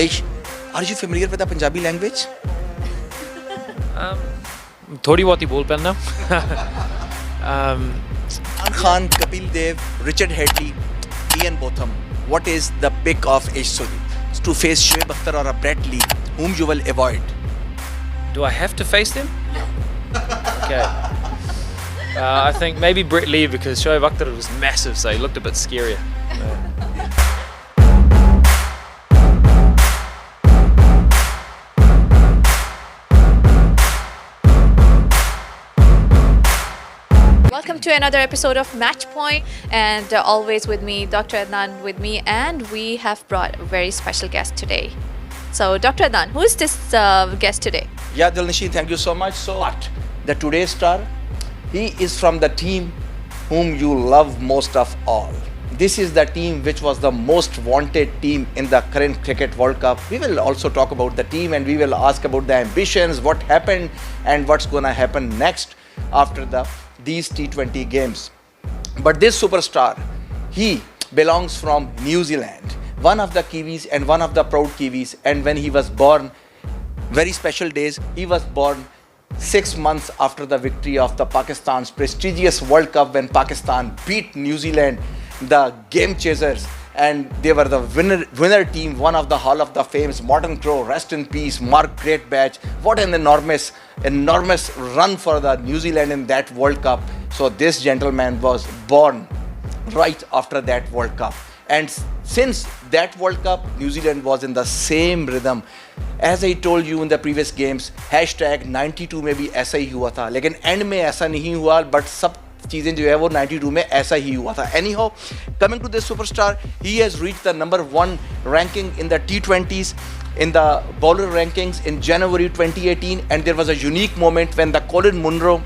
Ish, are you familiar with the Punjabi language? थोड़ी बहुत ही बोल पाना Imran Khan, Kapil Dev, Richard Headley, Ian Botham. What is the pick of Ish Sodhi? To face Shoaib Akhtar or a Brett Lee, whom you will avoid? Do I have to face them? Okay. I think maybe Brett Lee because Shoaib Akhtar was massive, so he looked a bit scarier. Welcome to another episode of Match Point, and always with me, Dr. Adnan with me, and we have brought a very special guest today. So, Dr. Adnan, who is this guest today? Yeah, Nishi, thank you so much. So what? The today's star, he is from the team whom you love most of all. This is the team which was the most wanted team in the current Cricket World Cup. We will also talk about the team and we will ask about the ambitions, what happened and what's going to happen next after these T20 games. But this superstar, he belongs from New Zealand, one of the Kiwis and one of the proud Kiwis. And when he was born, very special days, he was born 6 months after the victory of the Pakistan's prestigious World Cup when Pakistan beat New Zealand, the game chasers, and they were the winner team, one of the Hall of the Fames, Morton Crow, rest in peace, Mark Greatbatch. What an enormous run for the New Zealand in that World Cup. So this gentleman was born right after that World Cup. And since that World Cup, New Zealand was in the same rhythm. As I told you in the previous games, hashtag 92 में भी ऐसा ही हुआ था, लेकिन end में ऐसा नहीं हुआ, but सब चीज़ें जो है वो 92 में ऐसा ही हुआ था. Anyhow, coming to this superstar, he has reached the number 1 ranking in the T20s, in the bowler rankings in January 2018, and there was a unique moment when the Colin Munro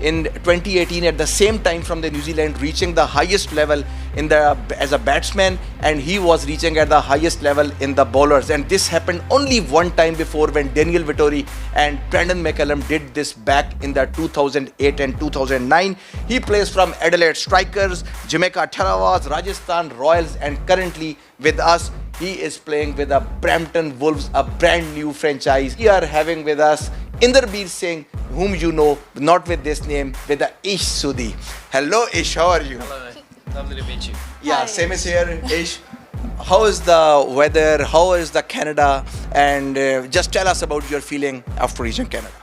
in 2018 at the same time from the New Zealand reaching the highest level as a batsman, and he was reaching at the highest level in the bowlers. And this happened only one time before when Daniel Vittori and Brandon McCullum did this back in the 2008 and 2009. He plays from Adelaide Strikers, Jamaica Tarawas, Rajasthan Royals, and currently with us he is playing with the Brampton Wolves, a brand new franchise. We are having with us Inderbir Singh, whom you know, not with this name, with the Ish Sodhi. Hello Ish, how are you? Hello, mate. Lovely to meet you. Yeah, Hi. same is here, Ish. How is the weather? How is the Canada? And just tell us about your feeling after reaching Canada.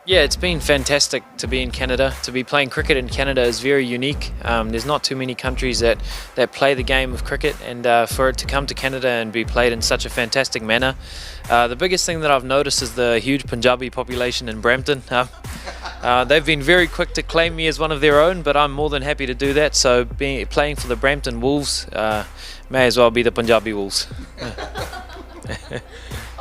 Yeah, it's been fantastic to be in Canada. To be playing cricket in Canada is very unique. There's not too many countries that play the game of cricket, and for it to come to Canada and be played in such a fantastic manner. The biggest thing that I've noticed is the huge Punjabi population in Brampton. They've been very quick to claim me as one of their own, but I'm more than happy to do that. So playing for the Brampton Wolves may as well be the Punjabi Wolves.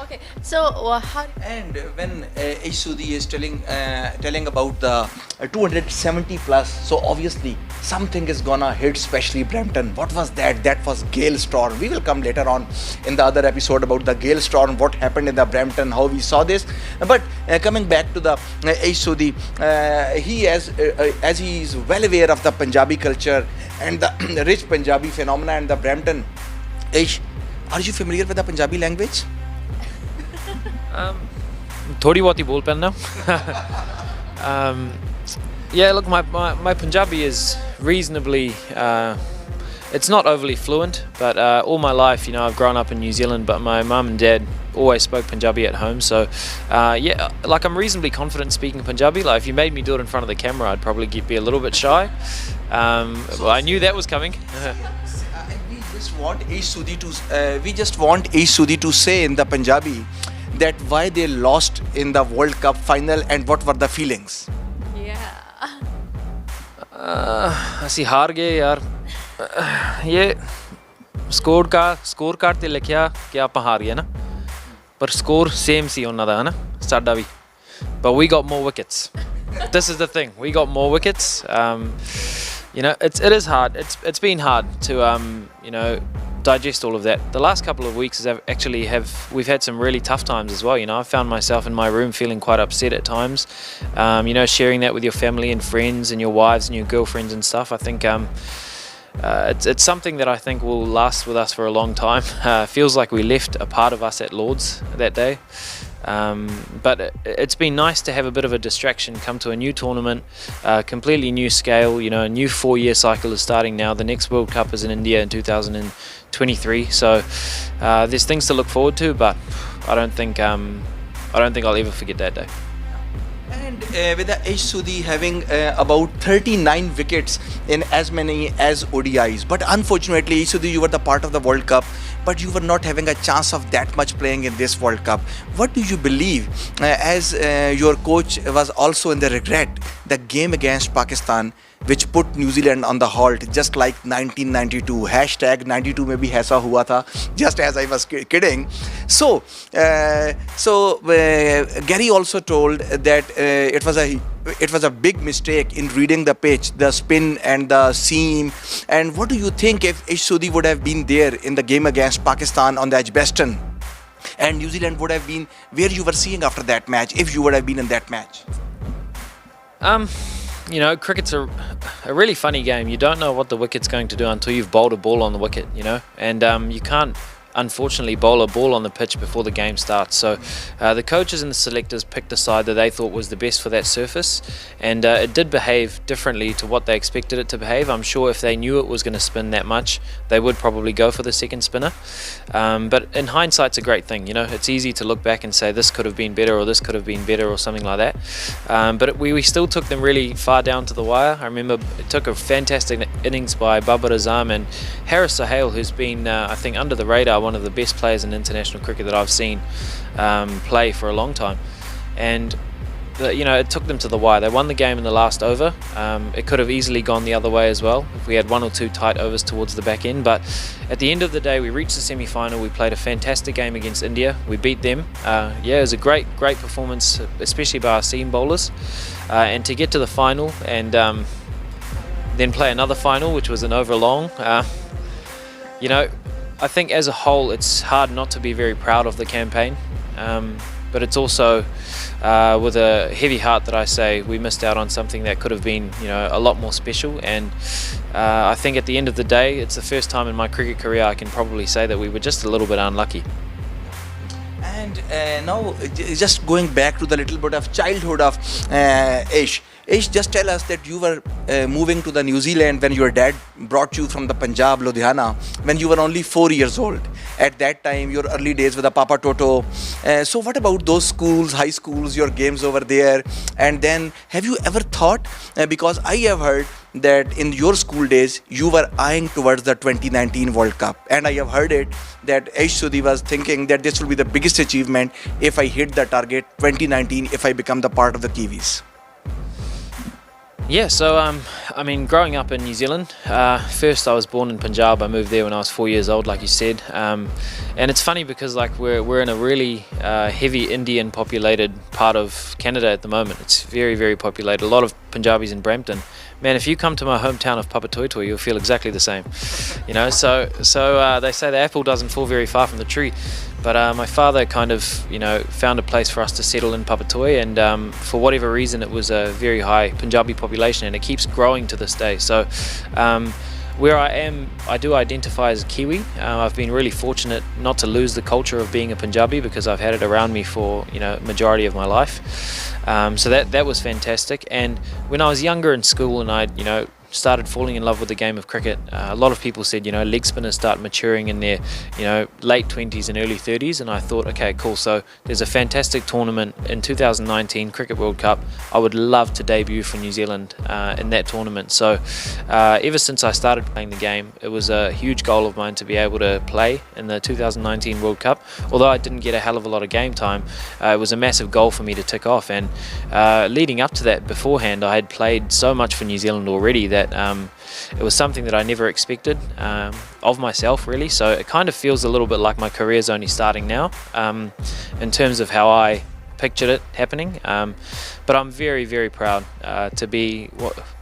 Okay, so how? And when Ish Sodhi is telling about the 270 plus, so obviously something is gonna hit, especially Brampton. What was that? That was Gale Storm. We will come later on in the other episode about the Gale Storm, what happened in the Brampton, how we saw this. But coming back to the Ish Sodhi, he as he is well aware of the Punjabi culture and the rich Punjabi phenomena and the Brampton. Ish, are you familiar with the Punjabi language? थोड़ी बहुत ही बोल पाना Yeah, look, my Punjabi is reasonably it's not overly fluent, but all my life, you know, I've grown up in New Zealand, but my mum and dad always spoke Punjabi at home. So yeah, like I'm reasonably confident speaking Punjabi. Like if you made me do it in front of the camera, I'd probably be a little bit shy. Well, I knew that was coming. We just want Ish Sodhi to say in the Punjabi that why they lost in the World Cup final and what were the feelings. Yeah. ਅਸੀਂ ਹਾਰ ਗਏ ਯਾਰ ਇਹ score card ਤੇ ਲਿਖਿਆ ਕਿ ਆਪਾਂ ਹਾਰ ਗਏ ਨਾ ਪਰ ਸਕੋਰ ਸੇਮ ਸੀ ਉਹਨਾਂ ਦਾ ਹਨਾ ਸਾਡਾ ਵੀ but we got more wickets. This is the thing, we got more wickets. You know, it is hard. It's been hard to you know, digest all of that. The last couple of weeks we've had some really tough times as well. You know, I found myself in my room feeling quite upset at times. You know, sharing that with your family and friends and your wives and your girlfriends and stuff. I think it's something that I think will last with us for a long time. Feels like we left a part of us at Lords that day. But it's been nice to have a bit of a distraction, come to a new tournament, completely new scale, you know, a new 4-year cycle is starting now. The next World Cup is in India in 2023, so there's things to look forward to, but I don't think I'll ever forget that day. And with the Ish Sodhi having about 39 wickets in as many as ODIs. But unfortunately, Ish Sodhi, you were the part of the World Cup, but you were not having a chance of that much playing in this World Cup. What do you believe, as your coach was also in the regret, the game against Pakistan, which put New Zealand on the halt, just like 1992. Hashtag 92 में भी ऐसा हुआ था, just as I was kidding. So Gary also told that it was a big mistake in reading the pitch, the spin and the seam. And what do you think if Ish Sodhi would have been there in the game against Pakistan on the Edgbaston, and New Zealand would have been where you were seeing after that match, if you would have been in that match? You know, cricket's a really funny game. You don't know what the wicket's going to do until you've bowled a ball on the wicket, you know, and you can't unfortunately bowl a ball on the pitch before the game starts. So the coaches and the selectors picked a side that they thought was the best for that surface, and it did behave differently to what they expected it to behave. I'm sure if they knew it was going to spin that much, they would probably go for the second spinner. But in hindsight, it's a great thing, you know. It's easy to look back and say this could have been better, or this could have been better, or something like that. But we still took them really far down to the wire. I remember it took a fantastic innings by Babar Azam and Haris Sohail, who's been I think under the radar, one of the best players in international cricket that I've seen play for a long time. And you know, it took them to the wire. They won the game in the last over. It could have easily gone the other way as well if we had 1 or 2 tight overs towards the back end. But at the end of the day, we reached the semi-final. We played a fantastic game against India. We beat them. Yeah, it was a great performance, especially by our seam bowlers. And to get to the final and then play another final, which was an over long, you know, I think as a whole, it's hard not to be very proud of the campaign. But it's also with a heavy heart that I say we missed out on something that could have been, you know, a lot more special. And I think at the end of the day, it's the first time in my cricket career I can probably say that we were just a little bit unlucky. And now, just going back to the little bit of childhood of Ish. Ish, just tell us that you were moving to the New Zealand when your dad brought you from the Punjab, Ludhiana, when you were only 4 years old. At that time, your early days with the Papa Toto. So what about those schools, high schools, your games over there? And then, have you ever thought, because I have heard that in your school days, you were eyeing towards the 2019 World Cup. And I have heard it that Ish Sodhi was thinking that this will be the biggest achievement if I hit the target 2019, if I become the part of the Kiwis. Yeah, so I mean, growing up in New Zealand, first I was born in Punjab. I moved there when I was 4 years old, like you said. And it's funny because like we're in a really heavy Indian populated part of Canada at the moment. It's very, very populated. A lot of Punjabis in Brampton. Man, if you come to my hometown of Papatoetoe, you'll feel exactly the same. You know, so they say the apple doesn't fall very far from the tree. But my father kind of, you know, found a place for us to settle in Papatoetoe, and for whatever reason, it was a very high Punjabi population, and it keeps growing to this day. So where I am, I do identify as a Kiwi. I've been really fortunate not to lose the culture of being a Punjabi because I've had it around me for, you know, majority of my life. So that was fantastic. And when I was younger in school and I, you know, started falling in love with the game of cricket, a lot of people said, you know, leg spinners start maturing in their, you know, late 20s and early 30s, and I thought, okay, cool, so there's a fantastic tournament in 2019 Cricket World Cup. I would love to debut for New Zealand in that tournament. So ever since I started playing the game, it was a huge goal of mine to be able to play in the 2019 World Cup. Although I didn't get a hell of a lot of game time, it was a massive goal for me to tick off. And leading up to that, beforehand, I had played so much for New Zealand already that it was something that I never expected of myself, really. So it kind of feels a little bit like my career's only starting now in terms of how I pictured it happening. But I'm very, very proud to be,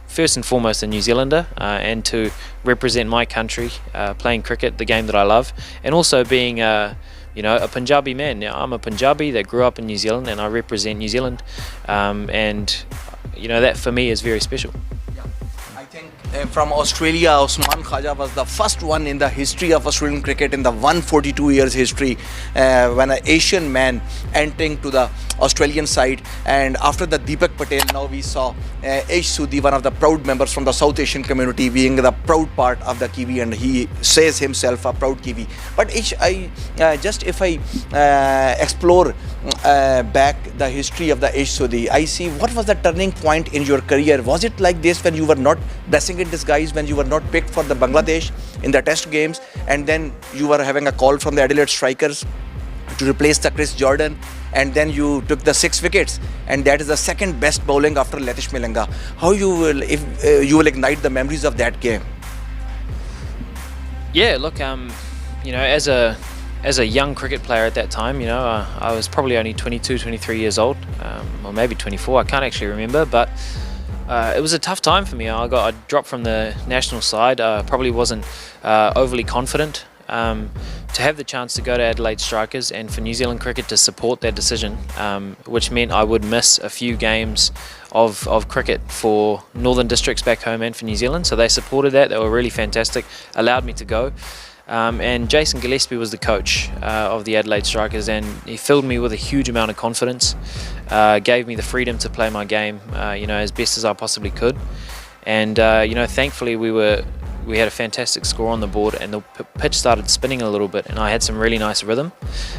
first and foremost, a New Zealander and to represent my country playing cricket, the game that I love, and also being you know, a Punjabi man. Now, I'm a Punjabi that grew up in New Zealand and I represent New Zealand, and you know, that for me is very special. I think from Australia, Osman Khaja was the first one in the history of Australian cricket, in the 142 years history, when an Asian man entering to the Australian side. And after the Deepak Patel, now we saw Ish Sodhi, one of the proud members from the South Asian community, being the proud part of the Kiwi, and he says himself a proud Kiwi. But Ish, if I explore back the history of the Ish Sodhi, I see what was the turning point in your career. Was it like this when you were not blessing in disguise, when you were not picked for the Bangladesh in the test games, and then you were having a call from the Adelaide Strikers to replace the Chris Jordan, and then you took the 6 wickets, and that is the second best bowling after Letish Malinga. How you will, if you will ignite the memories of that game? Yeah, look, you know, as a young cricket player at that time, you know, I was probably only 22, 23 years old, or maybe 24. I can't actually remember, but it was a tough time for me. I dropped from the national side. Probably wasn't overly confident. To have the chance to go to Adelaide Strikers and for New Zealand cricket to support that decision, which meant I would miss a few games of cricket for Northern Districts back home and for New Zealand. So they supported that. They were really fantastic, allowed me to go. And Jason Gillespie was the coach of the Adelaide Strikers, and he filled me with a huge amount of confidence, gave me the freedom to play my game, you know, as best as I possibly could. And you know, thankfully we had a fantastic score on the board, and the pitch started spinning a little bit, and I had some really nice rhythm.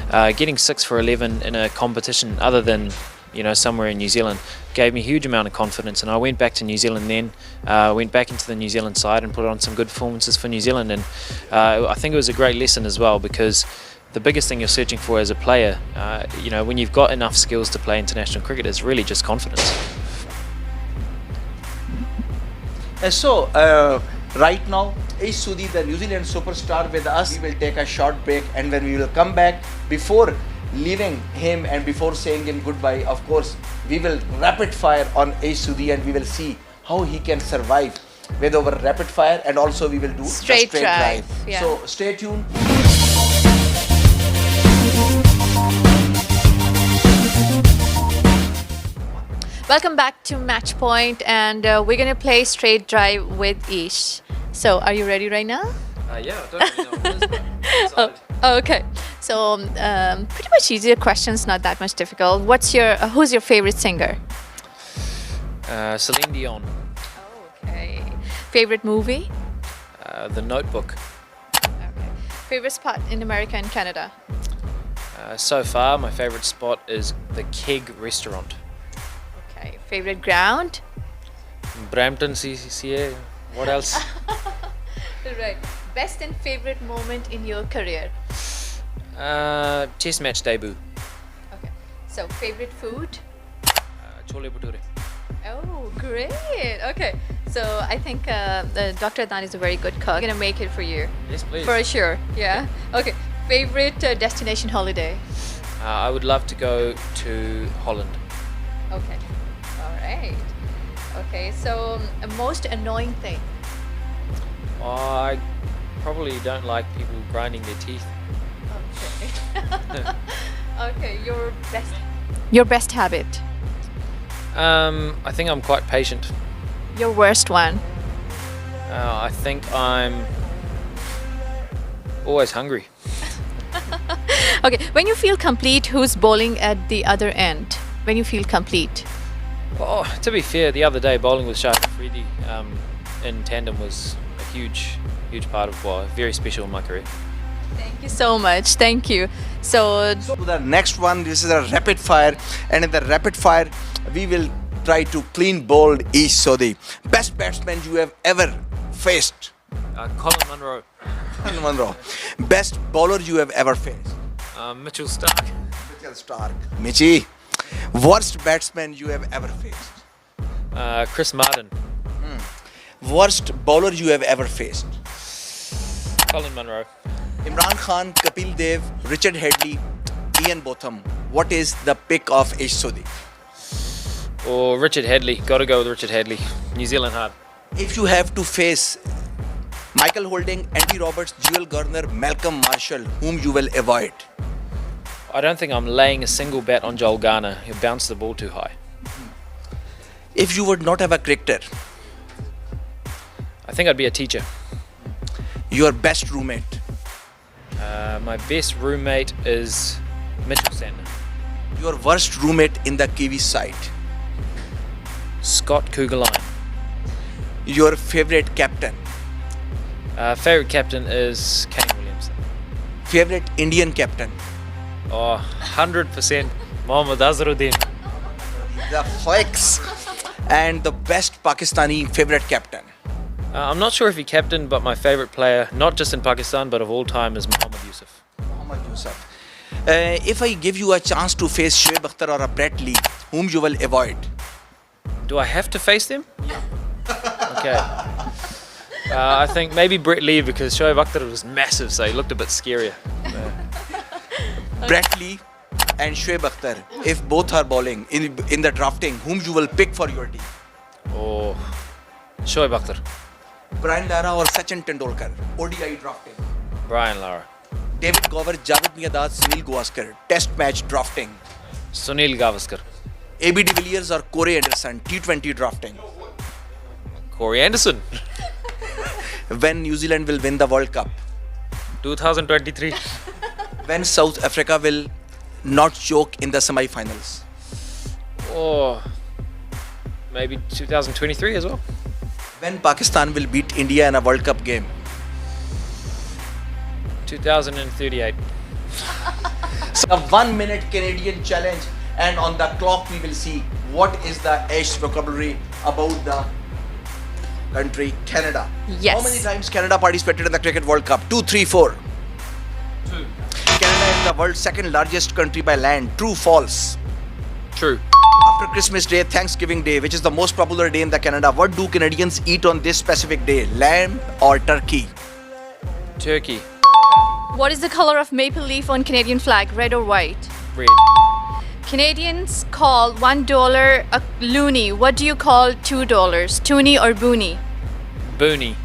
Getting 6 for 11 in a competition other than, you know, somewhere in New Zealand gave me a huge amount of confidence, and I went back to New Zealand then, went back into the New Zealand side and put on some good performances for New Zealand. And I think it was a great lesson as well, because the biggest thing you're searching for as a player, you know, when you've got enough skills to play international cricket, is really just confidence. Right now, Ish Sodhi, the New Zealand superstar, with us. We will take a short break, and when we will come back, before leaving him and before saying him goodbye, of course, we will rapid fire on Ish Sodhi, and we will see how he can survive with our rapid fire, and also we will do Straight the drive. Yeah. So stay tuned. Welcome back to Match Point, and we're gonna play straight drive with Ish. So, are you ready right now? Yeah, I don't really know what it is, but I'm excited. Okay. So, pretty much easier questions, not that much difficult. Who's your favorite singer? Celine Dion, Okay. Favorite movie? The Notebook. Okay. Favorite spot in America and Canada? So far, my favorite spot is the Keg restaurant. Okay. Favorite ground? Brampton, CCA. What else? Right. Best and favorite moment in your career? Test match debut. Okay. So, favorite food? Chole bhature. Oh, great. Okay. So, I think Dr. Adnan is a very good cook. I'm going to make it for you. Yes, please. For sure. Yeah. Okay. Favorite destination holiday? I would love to go to Holland. Okay. All right. Okay. So, most annoying thing? I probably don't like people grinding their teeth. Okay. Okay. Your best habit? I think I'm quite patient. Your worst one? I think I'm always hungry. Okay. When you feel complete, who's bowling at the other end? When you feel complete? Oh, to be fair, the other day bowling with Shah Afridi in tandem was a huge part of, well, very special in my career. Thank you so much. Thank you. So, To the next one, this is a rapid fire, and in the rapid fire, we will try to clean bowl Ish Sodhi. Best batsman you have ever faced? Colin Munro, Monroe. Best bowler you have ever faced? Mitchell Stark, Mitchell Stark. Michi. Worst batsman you have ever faced? Chris Martin, Worst bowler you have ever faced? Colin Munro. Imran Khan, Kapil Dev, Richard Headley, Ian Botham. What is the pick of Ish Sodhi? Or Richard Hadley. Got to go with Richard Hadley. New Zealand hard. If you have to face Michael Holding, Andy Roberts, Jewel Garner, Malcolm Marshall, whom you will avoid? I don't think I'm laying a single bat on Joel Garner. He'll bounce the ball too high. If you would not have a cricketer, I think I'd be a teacher. Your best roommate. My best roommate is Mitchell Sandner. Your worst roommate in the Kiwi side. Scott Kugelheim. Your favorite captain. Favorite captain is Kane Williamson. Favorite Indian captain. Oh, 100% Mohammad Azharuddin. The flex. And the best Pakistani favorite captain. I'm not sure if he captained, but my favorite player, not just in Pakistan, but of all time, is Mohammad Yusuf. Mohammad Yusuf. If I give you a chance to face Shoaib Akhtar or a Brett Lee, whom you will avoid? Do I have to face them? Okay. I think maybe Brett Lee, because Shoaib Akhtar was massive, so he looked a bit scarier. Brett Lee and Shoaib Akhtar, if both are bowling in the drafting, whom you will pick for your team? Oh, Shoaib Akhtar. Brian Lara or Sachin Tendulkar, ODI drafting. Brian Lara. David Gower, Javed Miandad, Sunil Gavaskar, Test match drafting. Sunil Gavaskar. AB de Villiers or Corey Anderson, T20 drafting. Corey Anderson. When New Zealand will win the World Cup. 2023. When South Africa will not choke in the semi-finals. Oh, maybe 2023 as well. When Pakistan will beat India in a World Cup game. 2038. So a 1 minute Canadian challenge, and on the clock we will see what is the Ish vocabulary about the country Canada. Yes. How many times Canada participated in the Cricket World Cup? 2, 3, 4. 2. Canada is the world's second largest country by land. True, false? True. After Christmas Day, Thanksgiving Day, which is the most popular day in the Canada, what do Canadians eat on this specific day? Lamb or turkey? Turkey. What is the color of maple leaf on Canadian flag? Red or white? Red. Canadians call $1 a loonie. What do you call $2? Toonie or boonie? Boonie.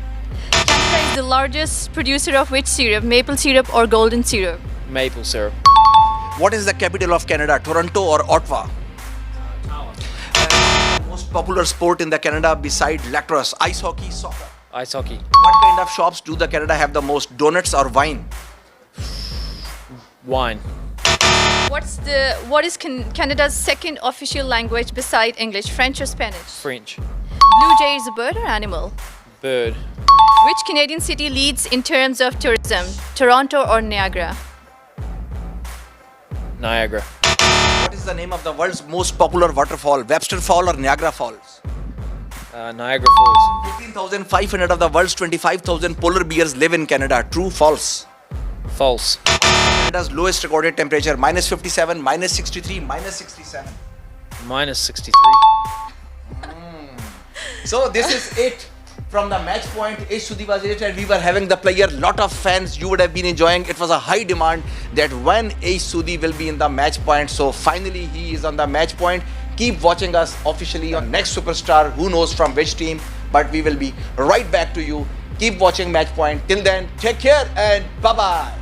Canada is the largest producer of which syrup? Maple syrup or golden syrup? Maple syrup. What is the capital of Canada? Toronto or Ottawa? Most popular sport in the Canada beside lacrosse, ice hockey, soccer. Ice hockey. What kind of shops do the Canada have the most? Donuts or wine? Wine. What is Canada's second official language beside English? French or Spanish? French. Blue jay is a bird or animal? Bird. Which Canadian city leads in terms of tourism? Toronto or Niagara? Niagara. What is the name of the world's most popular waterfall? Webster Fall or Niagara Falls? Niagara Falls. 15,500 of the world's 25,000 polar bears live in Canada. True, false? False. Canada's lowest recorded temperature, minus 57, minus 63, minus 67. Minus 63. So this is it from the match point. Ish Sodhi was it, and we were having the player. Lot of fans you would have been enjoying. It was a high demand that when Ish Sodhi will be in the match point. So finally he is on the match point. Keep watching us officially on Next Superstar. Who knows from which team? But we will be right back to you. Keep watching match point. Till then, take care and bye bye.